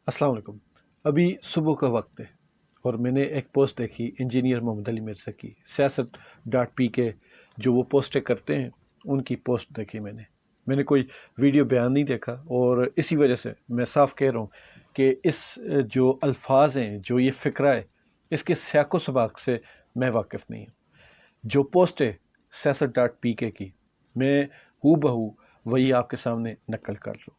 अस्सलाम वालेकुम। अभी सुबह का वक्त है और मैंने एक पोस्ट देखी इंजीनियर मोहम्मद अली मिर्ज़ा की siyaasat.pk जो वो पोस्टें करते हैं उनकी पोस्ट देखी मैंने कोई वीडियो बयान नहीं देखा और इसी वजह से मैं साफ कह रहा हूँ कि इस जो अल्फाज हैं जो ये फ़िक्रा है इसके सयाक़ो सबाक़ से मैं वाकिफ़ नहीं हूँ। जो पोस्ट है siyaasat.pk की मैं हू बहू वही आपके सामने नकल कर लूँ।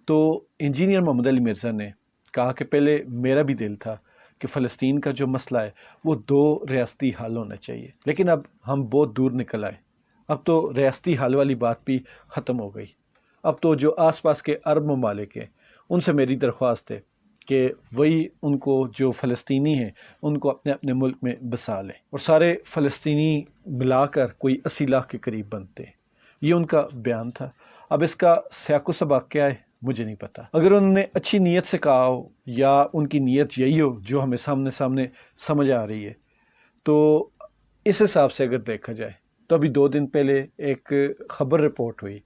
तो इंजीनियर मोहम्मद अली मिर्ज़ा ने कहा कि पहले मेरा भी दिल था कि फ़लस्तीन का जो मसला है वो दो रियासती हल होना चाहिए, लेकिन अब हम बहुत दूर निकल आए। अब तो रियासती हल वाली बात भी ख़त्म हो गई। अब तो जो आसपास के अरब ममालिक हैं उनसे मेरी दरख्वास्त है कि वही उनको जो फ़लस्तीनी हैं उनको अपने अपने मुल्क में बसा लें और सारे फ़लस्तीनी मिलाकर कोई 80 लाख के करीब बनते हैं। ये उनका बयान था। अब इसका सयाक़ो सबाक़ क्या है मुझे नहीं पता। अगर उन्होंने अच्छी नीयत से कहा हो या उनकी नीयत यही हो जो हमें सामने सामने समझ आ रही है, तो इस हिसाब से अगर देखा जाए तो अभी 2 दिन पहले एक ख़बर रिपोर्ट हुई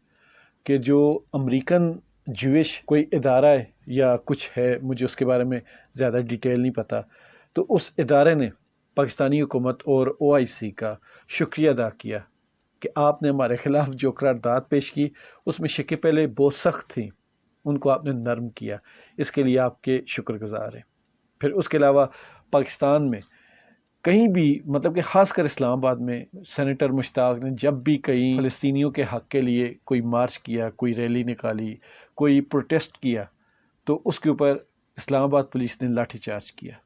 कि जो अमेरिकन ज्यूइश कोई इदारा है या कुछ है, मुझे उसके बारे में ज़्यादा डिटेल नहीं पता, तो उस इदारे ने पाकिस्तानी हुकूमत और OIC का शुक्रिया अदा किया कि आपने हमारे ख़िलाफ़ जो करारदाद पेश की उसमें शिकें पहले बहुत सख्त थी, उनको आपने नरम किया, इसके लिए आपके शुक्रगुज़ार हैं। फिर उसके अलावा पाकिस्तान में कहीं भी मतलब कि ख़ासकर इस्लामाबाद में सेनेटर मुश्ताक ने जब भी कहीं फ़लस्तीनियों के हक़ के लिए कोई मार्च किया, कोई रैली निकाली, कोई प्रोटेस्ट किया, तो उसके ऊपर इस्लामाबाद पुलिस ने लाठीचार्ज किया।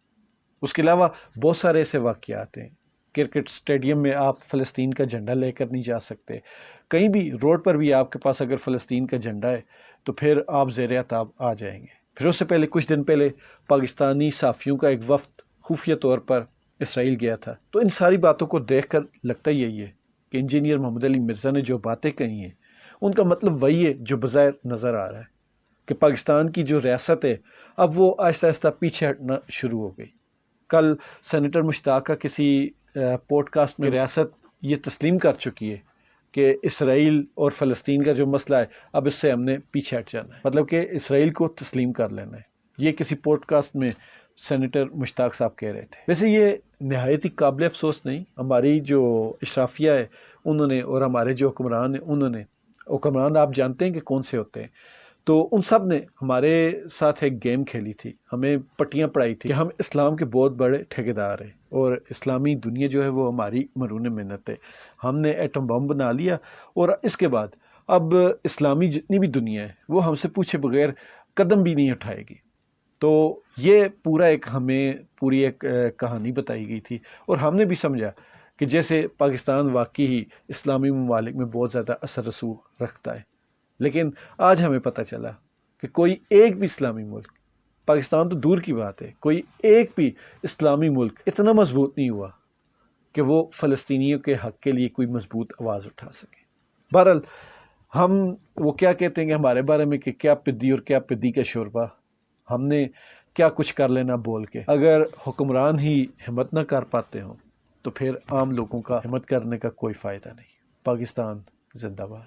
उसके अलावा बहुत सारे ऐसे वाक़यात हैं। क्रिकेट स्टेडियम में आप फ़लस्तीन का झंडा लेकर नहीं जा सकते। कहीं भी रोड पर भी आपके पास अगर फ़लस्तीन का झंडा है तो फिर आप ज़ेर अताब आ जाएंगे। फिर उससे पहले कुछ दिन पहले पाकिस्तानी सहाफ़ियों का एक वफ़द खुफिया तौर पर इसराइल गया था। तो इन सारी बातों को देखकर लगता यही है कि इंजीनियर मोहम्मद अली मिर्ज़ा ने जो बातें कही हैं उनका मतलब वही है जो बज़ाहिर नज़र आ रहा है कि पाकिस्तान की जो रियासत है अब वो आहिस्ता आहिस्ता पीछे हटना शुरू हो गई। कल सेनेटर मुश्ताक का किसी पॉडकास्ट में रियासत ये तस्लीम कर चुकी है कि इसराइल और फ़लस्तीन का जो मसला है अब इससे हमने पीछे हट जाना है, मतलब कि इसराइल को तस्लीम कर लेना है। ये किसी पॉडकास्ट में सेनेटर मुश्ताक साहब कह रहे थे। वैसे ये नहायत ही काबिल अफसोस नहीं, हमारी जो इशराफिया है उन्होंने और हमारे जो हुक्मरान हैं उन्होंने, हुक्मरान आप जानते हैं कि कौन से होते हैं, तो उन सब ने हमारे साथ एक गेम खेली थी, हमें पट्टियाँ पढ़ाई थी कि हम इस्लाम के बहुत बड़े ठेकेदार हैं और इस्लामी दुनिया जो है वो हमारी मरून मिन्नत है। हमने एटम बम बना लिया और इसके बाद अब इस्लामी जितनी भी दुनिया है वो हमसे पूछे बगैर कदम भी नहीं उठाएगी। तो ये पूरा एक हमें पूरी एक कहानी बताई गई थी और हमने भी समझा कि जैसे पाकिस्तान वाकई ही इस्लामी ममालिक में बहुत ज़्यादा असर रसूख रखता है। लेकिन आज हमें पता चला कि कोई एक भी इस्लामी मुल्क, पाकिस्तान तो दूर की बात है, कोई एक भी इस्लामी मुल्क इतना मजबूत नहीं हुआ कि वो फ़लस्तीनियों के हक़ के लिए कोई मजबूत आवाज़ उठा सके। बहरहाल हम वो क्या कहते हैं कि हमारे बारे में कि क्या पिद्दी और क्या पिद्दी का शोरबा, हमने क्या कुछ कर लेना बोल के। अगर हुक्मरान ही हिम्मत ना कर पाते हों तो फिर आम लोगों का हिम्मत करने का कोई फ़ायदा नहीं। पाकिस्तान जिंदाबाद।